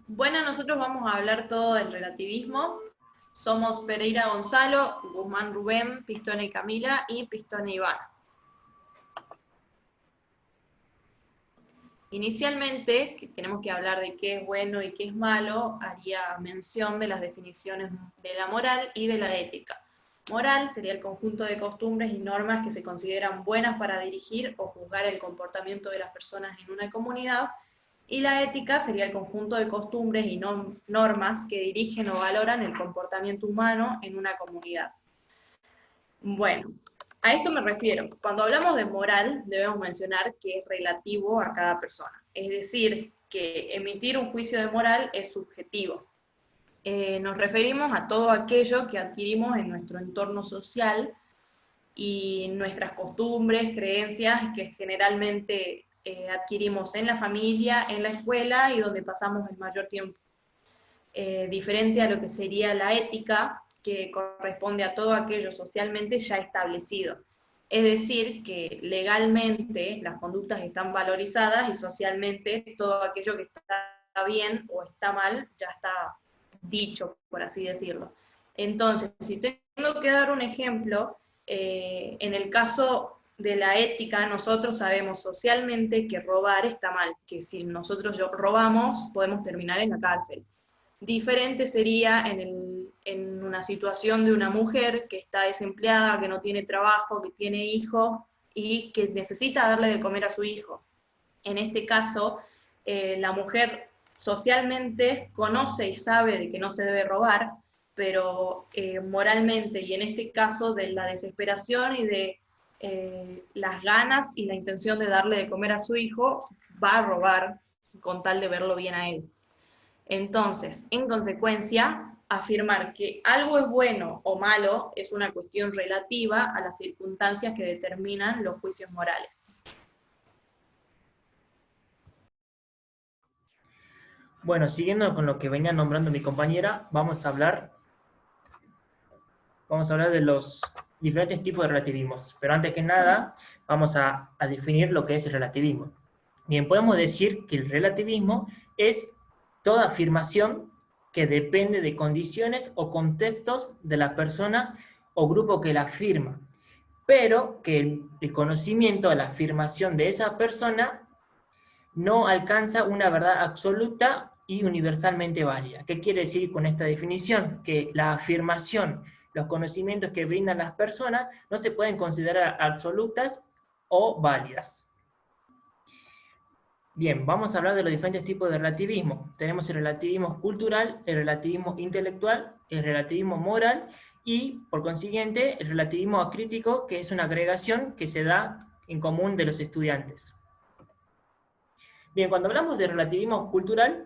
Bueno, nosotros vamos a hablar todo del relativismo. Somos Pereira Gonzalo, Guzmán Rubén, Pistone Camila y Pistone Iván. Inicialmente, que tenemos que hablar de qué es bueno y qué es malo, haría mención de las definiciones de la moral y de la ética. Moral sería el conjunto de costumbres y normas que se consideran buenas para dirigir o juzgar el comportamiento de las personas en una comunidad, y la ética sería el conjunto de costumbres y normas que dirigen o valoran el comportamiento humano en una comunidad. Bueno, a esto me refiero. Cuando hablamos de moral, debemos mencionar que es relativo a cada persona. Es decir, que emitir un juicio de moral es subjetivo. Nos referimos a todo aquello que adquirimos en nuestro entorno social y nuestras costumbres, creencias que generalmente adquirimos en la familia, en la escuela y donde pasamos el mayor tiempo. Diferente a lo que sería la ética, que corresponde a todo aquello socialmente ya establecido. Es decir, que legalmente las conductas están valorizadas y socialmente todo aquello que está bien o está mal ya está dicho, por así decirlo. Entonces, si tengo que dar un ejemplo, en el caso de la ética, nosotros sabemos socialmente que robar está mal, que si nosotros robamos podemos terminar en la cárcel. Diferente sería en una situación de una mujer que está desempleada, que no tiene trabajo, que tiene hijos y que necesita darle de comer a su hijo. En este caso, la mujer socialmente conoce y sabe de que no se debe robar, pero moralmente, y en este caso de la desesperación y de las ganas y la intención de darle de comer a su hijo, va a robar con tal de verlo bien a él. Entonces, en consecuencia, afirmar que algo es bueno o malo es una cuestión relativa a las circunstancias que determinan los juicios morales. Bueno, siguiendo con lo que venía nombrando mi compañera, vamos a hablar de los diferentes tipos de relativismos. Pero antes que nada, vamos a definir lo que es el relativismo. Bien, podemos decir que el relativismo es toda afirmación que depende de condiciones o contextos de la persona o grupo que la afirma, pero que el conocimiento de la afirmación de esa persona no alcanza una verdad absoluta y universalmente válida. ¿Qué quiere decir con esta definición? Que la afirmación, los conocimientos que brindan las personas no se pueden considerar absolutas o válidas. Bien, vamos a hablar de los diferentes tipos de relativismo. Tenemos el relativismo cultural, el relativismo intelectual, el relativismo moral y, por consiguiente, el relativismo acrítico, que es una agregación que se da en común de los estudiantes. Bien, cuando hablamos de relativismo cultural,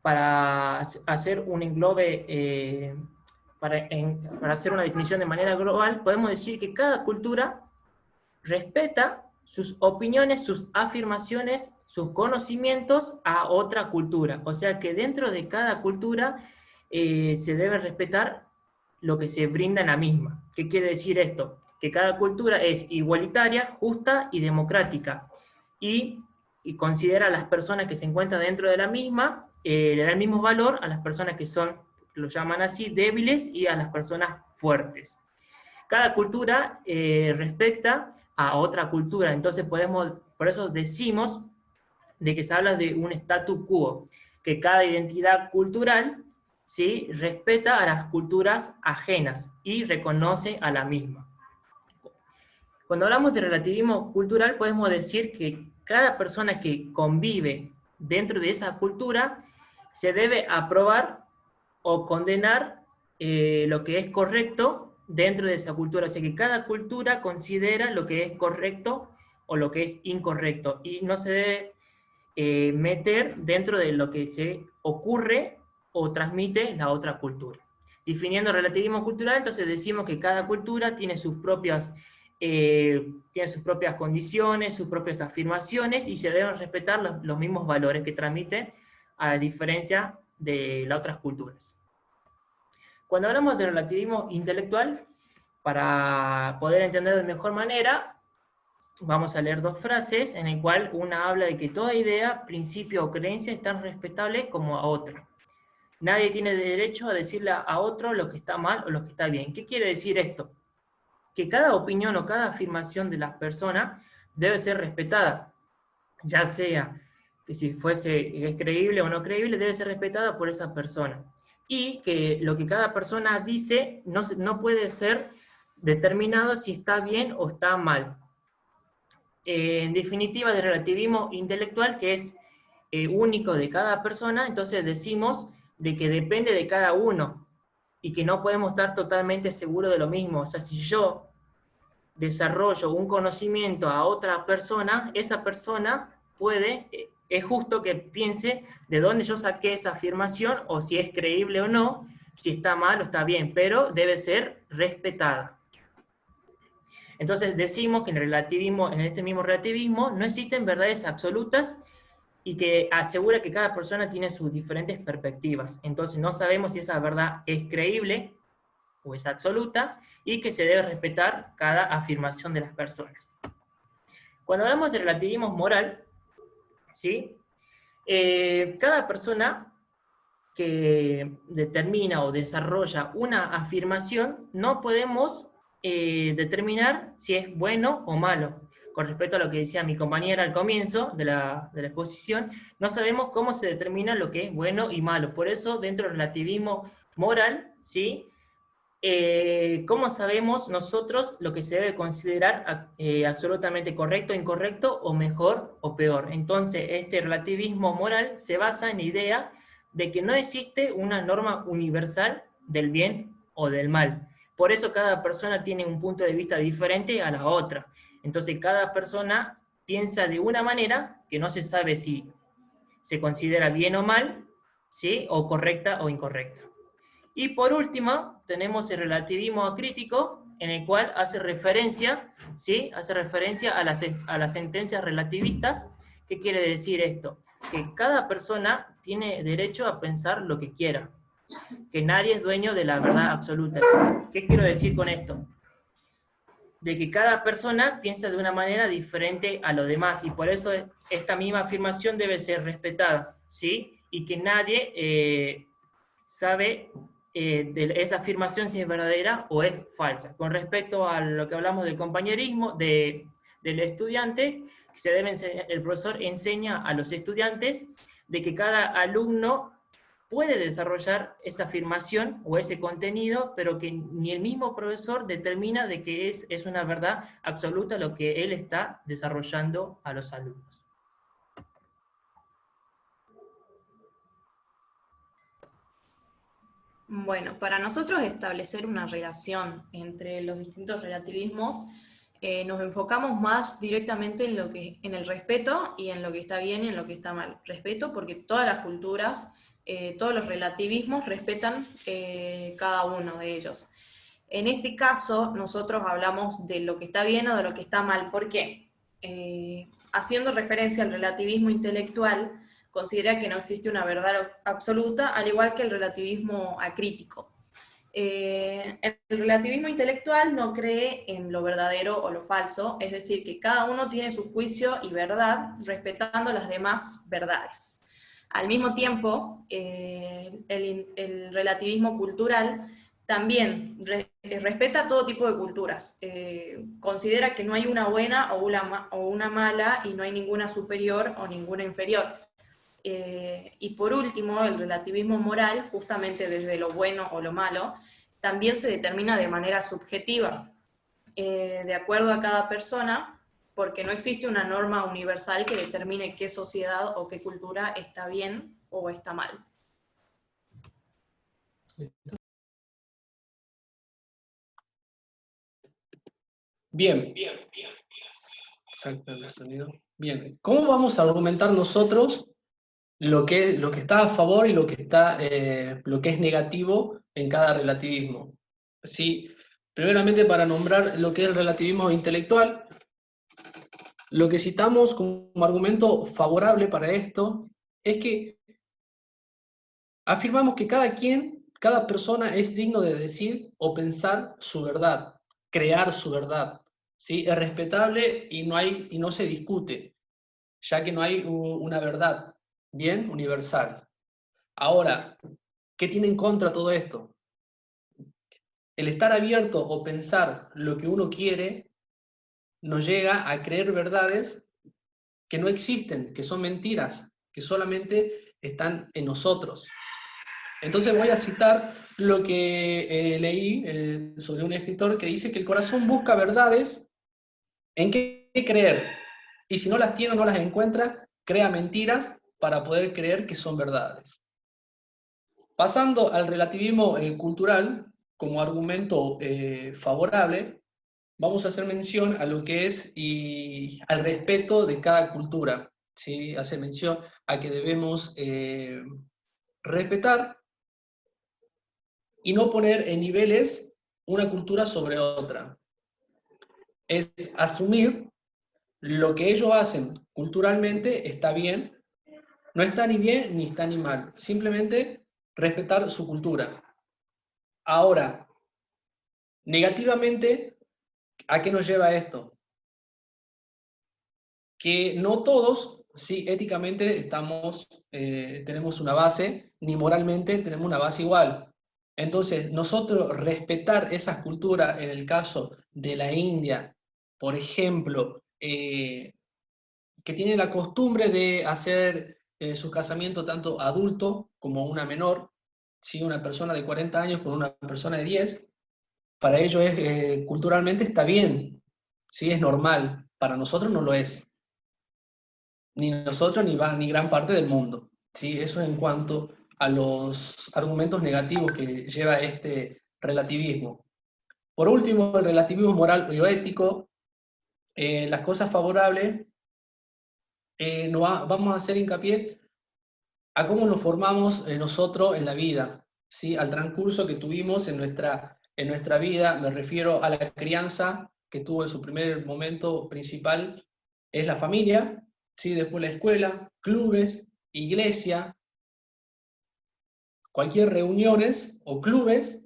para hacer un englobe, para hacer una definición de manera global, podemos decir que cada cultura respeta sus opiniones, sus afirmaciones, sus conocimientos a otra cultura. O sea que dentro de cada cultura se debe respetar lo que se brinda en la misma. ¿Qué quiere decir esto? Que cada cultura es igualitaria, justa y democrática. Y considera a las personas que se encuentran dentro de la misma, le da el mismo valor a las personas que son, lo llaman así, débiles y a las personas fuertes. Cada cultura respecta a otra cultura, entonces por eso decimos de que se habla de un statu quo, que cada identidad cultural, ¿sí?, respeta a las culturas ajenas y reconoce a la misma. Cuando hablamos de relativismo cultural, podemos decir que cada persona que convive dentro de esa cultura se debe aprobar o condenar lo que es correcto dentro de esa cultura. O sea que cada cultura considera lo que es correcto o lo que es incorrecto y no se debe meter dentro de lo que se ocurre o transmite la otra cultura. Definiendo relativismo cultural, entonces decimos que cada cultura tiene tiene sus propias condiciones, sus propias afirmaciones y se deben respetar los mismos valores que transmite, a diferencia de las otras culturas. Cuando hablamos de relativismo intelectual, para poder entender de mejor manera, vamos a leer dos frases en el cual una habla de que toda idea, principio o creencia es tan respetable como a otra. Nadie tiene derecho a decirle a otro lo que está mal o lo que está bien. ¿Qué quiere decir esto? Que cada opinión o cada afirmación de las personas debe ser respetada, ya sea que si fuese es creíble o no creíble, debe ser respetada por esa persona. Y que lo que cada persona dice no puede ser determinado si está bien o está mal. En definitiva, del relativismo intelectual, que es único de cada persona, entonces decimos de que depende de cada uno y que no podemos estar totalmente seguros de lo mismo. O sea, si yo desarrollo un conocimiento a otra persona, esa persona puede, es justo que piense de dónde yo saqué esa afirmación o si es creíble o no, si está mal o está bien, pero debe ser respetada. Entonces decimos que en el relativismo, en este mismo relativismo, no existen verdades absolutas y que asegura que cada persona tiene sus diferentes perspectivas. Entonces no sabemos si esa verdad es creíble o es absoluta y que se debe respetar cada afirmación de las personas. Cuando hablamos de relativismo moral, ¿sí? Cada persona que determina o desarrolla una afirmación, no podemos determinar si es bueno o malo. Con respecto a lo que decía mi compañera al comienzo de la exposición, no sabemos cómo se determina lo que es bueno y malo. Por eso, dentro del relativismo moral, ¿sí? ¿Cómo sabemos nosotros lo que se debe considerar absolutamente correcto, incorrecto, o mejor o peor? Entonces, este relativismo moral se basa en la idea de que no existe una norma universal del bien o del mal. Por eso cada persona tiene un punto de vista diferente a la otra. Entonces, cada persona piensa de una manera que no se sabe si se considera bien o mal, ¿sí? O correcta o incorrecta. Y por último, tenemos el relativismo acrítico, en el cual hace referencia, ¿sí? Hace referencia a las sentencias relativistas. ¿Qué quiere decir esto? Que cada persona tiene derecho a pensar lo que quiera, que nadie es dueño de la verdad absoluta. ¿Qué quiero decir con esto? De que cada persona piensa de una manera diferente a los demás, y por eso esta misma afirmación debe ser respetada, ¿sí? Y que nadie sabe de esa afirmación si es verdadera o es falsa. Con respecto a lo que hablamos del compañerismo del estudiante, el profesor enseña a los estudiantes de que cada alumno puede desarrollar esa afirmación o ese contenido, pero que ni el mismo profesor determina de que es una verdad absoluta lo que él está desarrollando a los alumnos. Bueno, para nosotros establecer una relación entre los distintos relativismos, nos enfocamos más directamente en el respeto y en lo que está bien y en lo que está mal. Respeto porque todas las culturas, todos los relativismos respetan cada uno de ellos. En este caso, nosotros hablamos de lo que está bien o de lo que está mal. ¿Por qué? Haciendo referencia al relativismo intelectual, considera que no existe una verdad absoluta, al igual que el relativismo acrítico. El relativismo intelectual no cree en lo verdadero o lo falso, es decir, que cada uno tiene su juicio y verdad, respetando las demás verdades. Al mismo tiempo, el relativismo cultural también respeta todo tipo de culturas. Considera que no hay una buena o una mala y no hay ninguna superior o ninguna inferior. Y por último, el relativismo moral, justamente desde lo bueno o lo malo, también se determina de manera subjetiva, de acuerdo a cada persona, porque no existe una norma universal que determine qué sociedad o qué cultura está bien o está mal. Bien. Exacto, el sonido. Bien. ¿Cómo vamos a argumentar nosotros lo que está a favor y lo que es negativo en cada relativismo? Sí, primeramente para nombrar lo que es el relativismo intelectual, lo que citamos como argumento favorable para esto es que afirmamos que cada persona es digno de decir o pensar su verdad, crear su verdad. ¿sí? Es respetable y no se discute, ya que no hay una verdad bien universal. Ahora, ¿qué tiene en contra todo esto? El estar abierto o pensar lo que uno quiere nos llega a creer verdades que no existen, que son mentiras, que solamente están en nosotros. Entonces voy a citar lo que leí sobre un escritor que dice que el corazón busca verdades en qué creer, y si no las tiene o no las encuentra, crea mentiras para poder creer que son verdades. Pasando al relativismo cultural como argumento favorable, vamos a hacer mención a lo que es y al respeto de cada cultura, ¿sí? Hace mención a que debemos respetar y no poner en niveles una cultura sobre otra. Es asumir lo que ellos hacen culturalmente está bien, no está ni bien ni está ni mal, simplemente respetar su cultura. Ahora, negativamente, ¿a qué nos lleva esto? Que no todos, sí, éticamente tenemos una base, ni moralmente tenemos una base igual. Entonces, nosotros respetar esas culturas, en el caso de la India, por ejemplo, que tiene la costumbre de hacer su casamiento tanto adulto como una menor, ¿sí? Una persona de 40 años con una persona de 10, para ellos culturalmente está bien, ¿sí? Es normal, para nosotros no lo es. Ni nosotros ni gran parte del mundo, ¿sí? Eso en cuanto a los argumentos negativos que lleva este relativismo. Por último, el relativismo moral o ético, las cosas favorables, vamos a hacer hincapié a cómo nos formamos nosotros en la vida, ¿sí? Al transcurso que tuvimos en nuestra vida, me refiero a la crianza que tuvo en su primer momento principal, es la familia, ¿sí? Después la escuela, clubes, iglesia, cualquier reuniones o clubes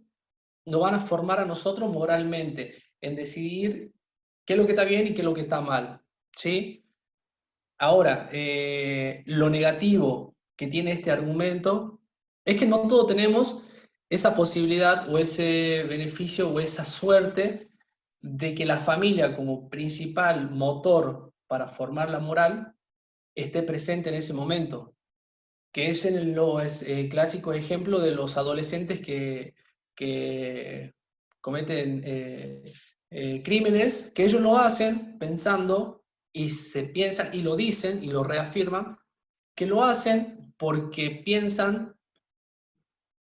nos van a formar a nosotros moralmente, en decidir qué es lo que está bien y qué es lo que está mal, ¿sí? Ahora, lo negativo que tiene este argumento es que no todos tenemos esa posibilidad o ese beneficio o esa suerte de que la familia como principal motor para formar la moral esté presente en ese momento, que es en los clásicos ejemplos de los adolescentes que cometen crímenes, que ellos lo hacen pensando y se piensan y lo dicen y lo reafirman, que lo hacen porque piensan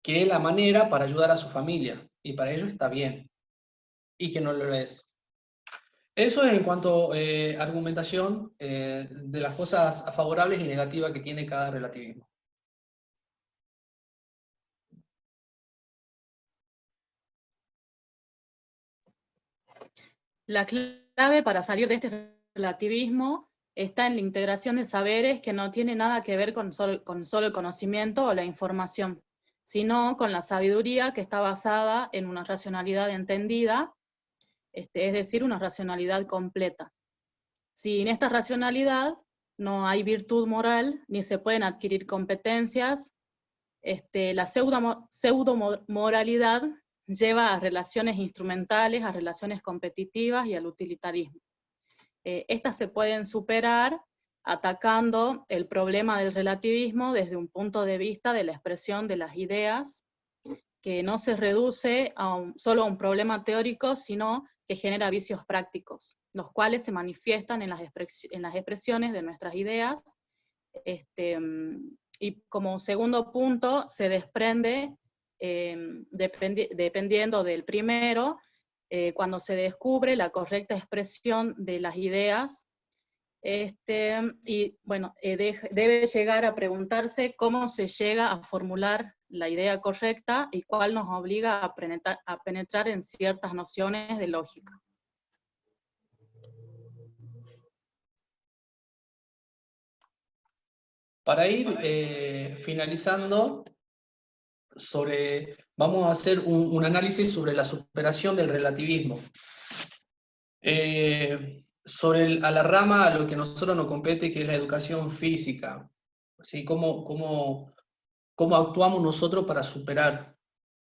que es la manera para ayudar a su familia y para ellos está bien y que no lo es. Eso es en cuanto a argumentación de las cosas favorables y negativas que tiene cada relativismo. La clave para salir de este relativismo está en la integración de saberes que no tiene nada que ver con solo el conocimiento o la información, sino con la sabiduría que está basada en una racionalidad entendida, es decir, una racionalidad completa. Sin esta racionalidad no hay virtud moral, ni se pueden adquirir competencias. La pseudo-moralidad lleva a relaciones instrumentales, a relaciones competitivas y al utilitarismo. Estas se pueden superar atacando el problema del relativismo desde un punto de vista de la expresión de las ideas, que no se reduce solo a un problema teórico, sino que genera vicios prácticos, los cuales se manifiestan en las expresiones de nuestras ideas. Y como segundo punto, se desprende, dependiendo del primero, cuando se descubre la correcta expresión de las ideas, y bueno, debe llegar a preguntarse cómo se llega a formular la idea correcta y cuál nos obliga a penetrar en ciertas nociones de lógica. Para ir finalizando, vamos a hacer un análisis sobre la superación del relativismo. A la rama, a lo que a nosotros nos compete, que es la educación física. ¿Sí? ¿Cómo actuamos nosotros para superar,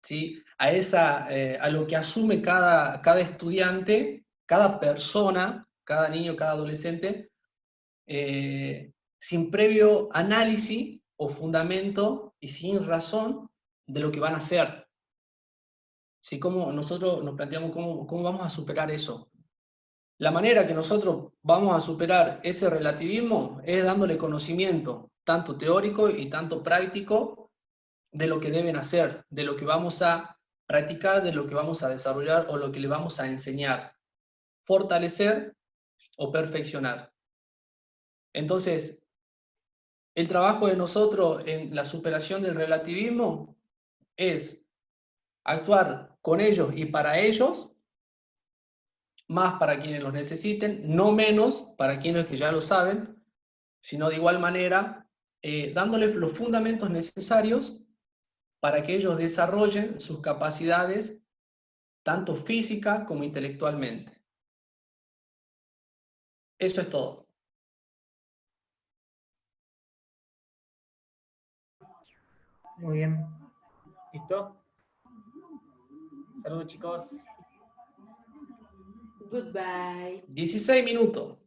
¿sí? A lo que asume cada estudiante, cada persona, cada niño, cada adolescente, sin previo análisis o fundamento y sin razón de lo que van a hacer. ¿Sí? ¿Cómo nosotros nos planteamos cómo vamos a superar eso? La manera que nosotros vamos a superar ese relativismo es dándole conocimiento, tanto teórico y tanto práctico, de lo que deben hacer, de lo que vamos a practicar, de lo que vamos a desarrollar o lo que le vamos a enseñar, fortalecer o perfeccionar. Entonces, el trabajo de nosotros en la superación del relativismo es actuar con ellos y para ellos, más para quienes los necesiten, no menos para quienes que ya lo saben, sino de igual manera, dándoles los fundamentos necesarios para que ellos desarrollen sus capacidades, tanto física como intelectualmente. Eso es todo. Muy bien. ¿Listo? Saludos, chicos. Goodbye. 16 minutos.